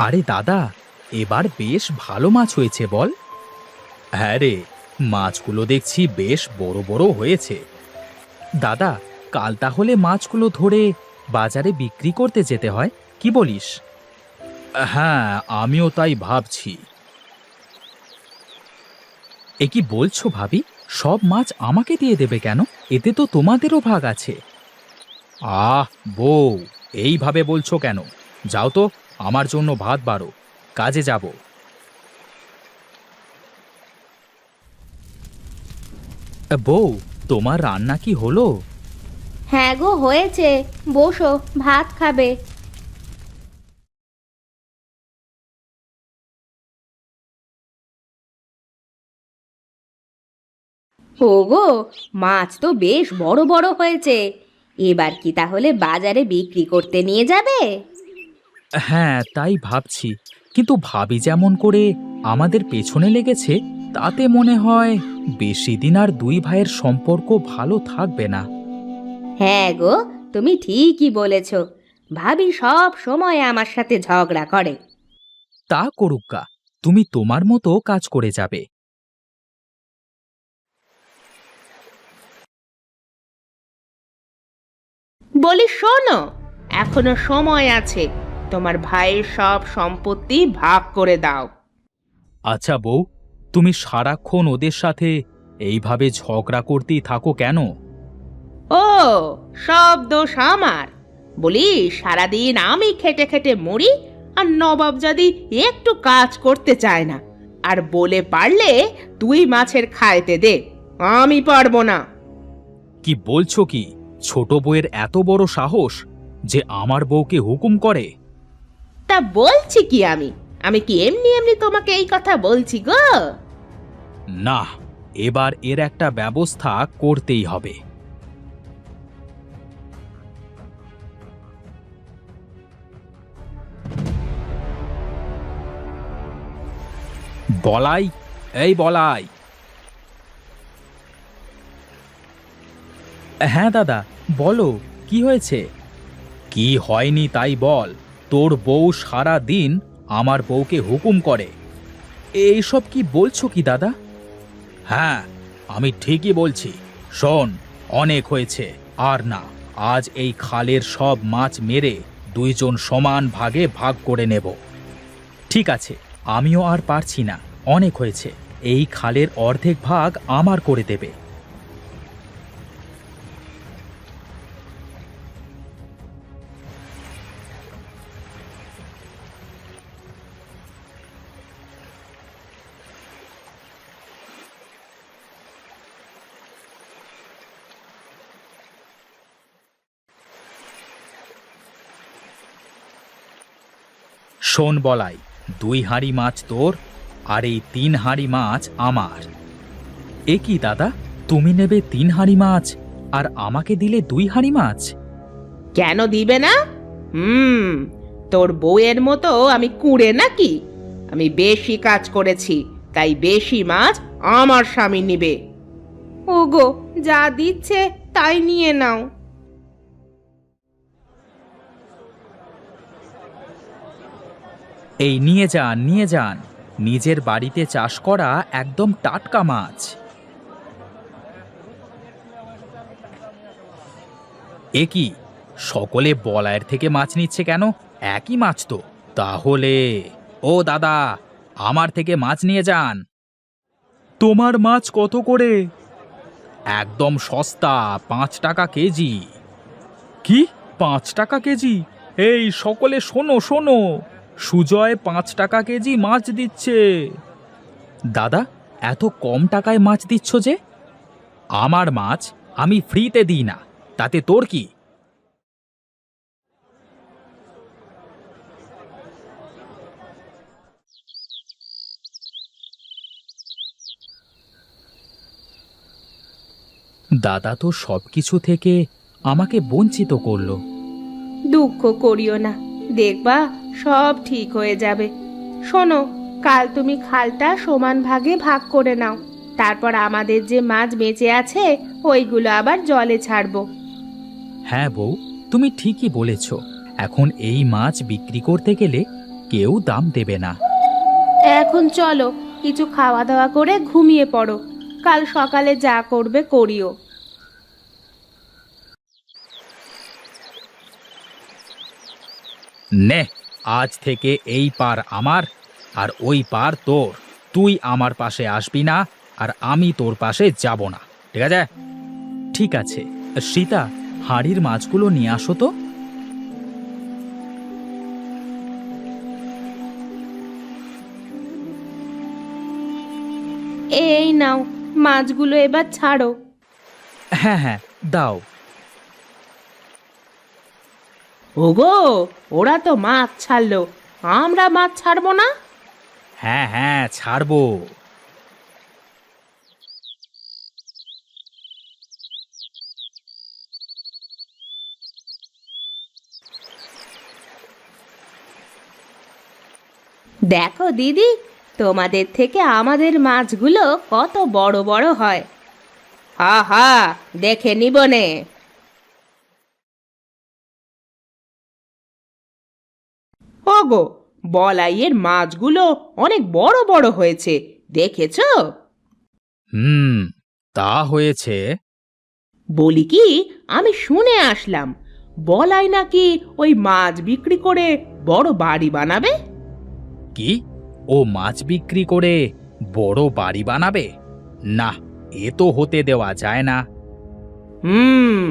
আরে দাদা, এবার বেশ ভালো মাছ হয়েছে বল। হ্যাঁ রে, মাছগুলো দেখছি বেশ বড় বড় হয়েছে। দাদা, কাল তাহলে মাছগুলো ধরে বাজারে বিক্রি করতে যেতে হয়, কি বলিস? হ্যাঁ, আমিও তাই ভাবছি। এ কি বলছো ভাবি? সব মাছ আমাকে দিয়ে দেবে কেন? এতে তো তোমাদেরও ভাগ আছে। আহ বউ, এইভাবে বলছো কেন? যাও তো, আমার জন্য ভাত বাড়ো, কাজে যাব। বউ, তোমার রান্না কি হলো? হ্যাঁ গো, হয়েছে। বসো, ভাত খাবে। ওগো, মাছ তো বেশ বড় বড় হয়েছে। এবার কি তাহলে বাজারে বিক্রি করতে নিয়ে যাবে? হ্যাঁ, তাই ভাবছি। কিন্তু ভাবি যেমন করে আমাদের পেছনে লেগেছে, তাতে মনে হয় বেশি দিন আর দুই ভাইয়ের সম্পর্ক ভালো থাকবে না। হ্যাঁ গো, তুমি ঠিকই বলেছ। ভাবি সব সময় আমার সাথে ঝগড়া করে। তা করুক্কা, তুমি তোমার মতো কাজ করে যাবে। বলি শোনো, এখনো সময় আছে। তোমার ভাইয়ের সব সম্পত্তি ভাগ করে দাও। আচ্ছা বউ, তুমি সারাক্ষণ ওদের সাথে এইভাবে ঝগড়া করতেই থাকো কেন? ও, সব দোষ আমার? বলি, সারাদিন আমি খেটে খেটে মরি, আর নবাবজাদি একটু কাজ করতে চায় না। আর বলে পারলে তুই মাছের খাইতে দে, আমি পারবো না। কি বলছো কি? ছোট বউয়ের এত বড় সাহস যে আমার বউকে হুকুম করে? তা বলছি কি, আমি আমি কি এমনি এমনি তোমাকে এই কথা বলছি গো? না, এবার এর একটা ব্যবস্থা করতেই হবে। বলাই, এই বলাই। হ্যাঁ দাদা, বলো, কি হয়েছে? কি হয়নি তাই বল। তোর বউ সারা দিন আমার বউকে হুকুম করে। এইসব কি বলছো কি দাদা? হ্যাঁ, আমি ঠিকই বলছি। শোন, অনেক হয়েছে, আর না। আজ এই খালের সব মাছ মেরে দুইজন সমান ভাগে ভাগ করে নেব। ঠিক আছে, আমিও আর পারছি না, অনেক হয়েছে। এই খালের অর্ধেক ভাগ আমার করে দেবে। শোন বলাই, 2 হাঁড়ি মাছ তোর, আর এই 3 হাঁড়ি মাছ আমার। এ কি দাদা, তুমি নেবে 3 হাঁড়ি মাছ আর আমাকে দিলে 2 হাঁড়ি মাছ? কেন দিবে না? তোর বউয়ের মতো আমি কুঁড়ে নাকি? আমি বেশি কাজ করেছি, তাই বেশি মাছ আমার স্বামী নিবে। ওগো, যা দিচ্ছে তাই নিয়ে নাও। এই নিয়ে যান, নিয়ে যান। নিজের বাড়িতে চাষ করা একদম টাটকা মাছ। এ কি, সকলে বলায়ের থেকে মাছ নিচ্ছে কেন? একই মাছ তো। তাহলে ও দাদা, আমার থেকে মাছ নিয়ে যান। তোমার মাছ কত করে? একদম সস্তা, 5 টাকা কেজি। কি, 5 টাকা কেজি? এই সকলে শোনো শোনো, সুজয় 5 টাকা কেজি মাছ দিচ্ছে। দাদা, এত কম টাকায় মাছ দিচ্ছ যে? আমার মাছ আমি ফ্রিতে দিই না, তাতে তোর কি? দাদা তো সবকিছু থেকে আমাকে বঞ্চিত করলো। দুঃখ করিও না, দেখবা সব ঠিক হয়ে যাবে। শোনো, কাল তুমি খালটা সমান ভাগে ভাগ করে নাও। তারপর আমাদের যে মাছ বেঁচে আছে ওইগুলো আবার জলে ছাড়বো। হ্যাঁ বউ, তুমি ঠিকই বলেছ। এখন এই মাছ বিক্রি করতে গেলে কেউ দাম দেবে না। এখন চলো, কিছু খাওয়া দাওয়া করে ঘুমিয়ে পড়ো। কাল সকালে যা করবে করিও। নে, আজ থেকে এই পার আমার আর ওই পার তোর। তুই আমার পাশে আসবি না আর আমি তোর পাশে যাব না, ঠিক আছে? ঠিক আছে। সীতা, হাঁড়ির মাছগুলো নিয়ে আসো তো। এই নাও, মাছগুলো এবার ছাড়ো। হ্যাঁ হ্যাঁ, দাও। ওগো, ওরা তো মাছ ছাড়লো, আমরা মাছ ছাড়বো না? হ্যাঁ হ্যাঁ, ছাড়বো। দেখো দিদি, তোমাদের থেকে আমাদের মাছগুলো কত বড় বড় হয়। হা হা, দেখে নিবনে। ওগো, বলাইয়ের মাছগুলো অনেক বড় বড় হয়েছে, দেখেছো? হুম, তা হয়েছে। বলি কি, আমি শুনে আসলাম বলাই নাকি ওই মাছ বিক্রি করে বড় বাড়ি বানাবে। কি, ও মাছ বিক্রি করে বড় বাড়ি বানাবে? না, এ তো হতে দেওয়া যায় না। হুম,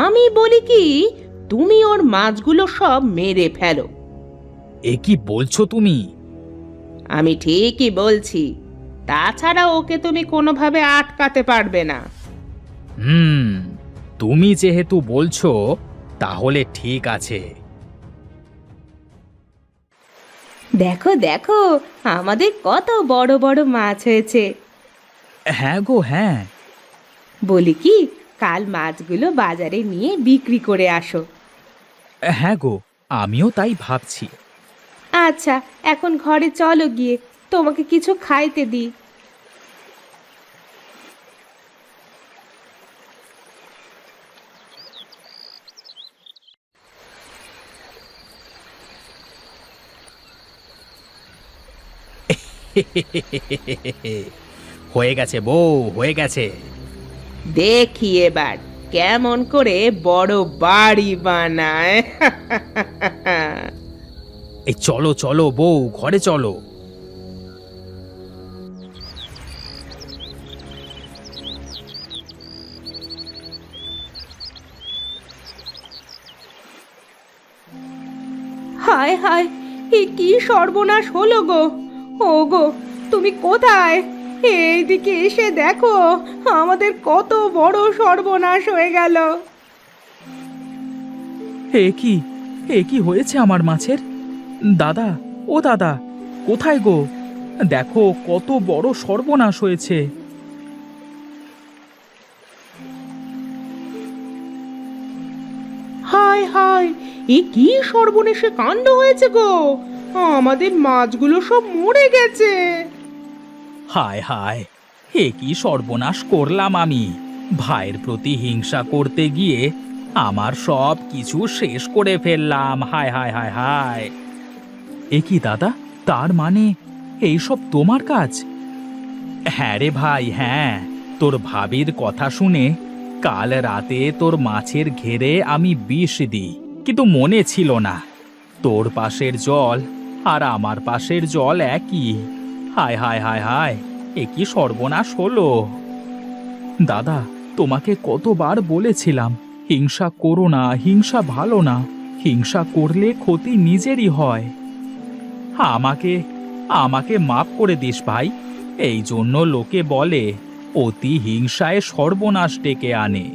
আমি বলি কি, তুমি ওর মাছগুলো সব মেরে ফেলো। এ কি বলছো তুমি? আমি ঠিকই বলছি, তাছাড়া ওকে তুমি কোনোভাবে আটকাতে পারবে না। হুম, তুমি যেহেতু বলছো তাহলে ঠিক আছে। দেখো দেখো, আমাদের কত বড় বড় মাছ হয়েছে। হ্যাঁ গো, হ্যাঁ। বলি কি, কাল মাছগুলো বাজারে নিয়ে বিক্রি করে আসো। হ্যাঁ গো, আমিও তাই ভাবছি। আচ্ছা, এখন ঘরে চলো, গিয়ে তোমাকে কিছু খাইতে দিই। হয়ে গেছে বউ, হয়ে গেছে। দেখি এবার কেমন করে বড় বাড়ি বানায়। এই চলো চলো বউ, ঘরে চলো। হায় হায়, এ কি সর্বনাশ হলো গো! ও গো, তুমি কোথায়? এইদিকে এসে দেখো, আমাদের কত বড় সর্বনাশ হয়ে গেল। এ কি হয়েছে আমার মাছের? দাদা, ও দাদা, কোথায় গো? দেখো কত বড় সর্বনাশ হয়েছে। হায় হায়, এ কি সর্বনেশে কাণ্ড হয়েছে গো! আমাদের মাছগুলো সব মরে গেছে। হায় হায়, এ কি সর্বনাশ করলাম আমি! ভাইয়ের প্রতি হিংসা করতে গিয়ে আমার সব কিছু শেষ করে ফেললাম। হায় হায় হায় হায়! এ কি দাদা, তার মানে এইসব তোমার কাজ? হ্যাঁ রে ভাই, হ্যাঁ। তোর ভাবির কথা শুনে কাল রাতে তোর মাছের ঘেরে আমি বিষ দিই, কিন্তু মনে ছিল না তোর পাশের জল আর আমার পাশের জল একই। হায় হায় হায় হায়, এ কি সর্বনাশ হলো! দাদা, তোমাকে কতবার বলেছিলাম হিংসা করো না, হিংসা ভালো না, হিংসা করলে ক্ষতি নিজেরই হয়। আমাকে আমাকে মাফ করে দিস ভাই। এই জন্য লোকে বলে অতি হিংসায় সর্বনাশ ডেকে আনে।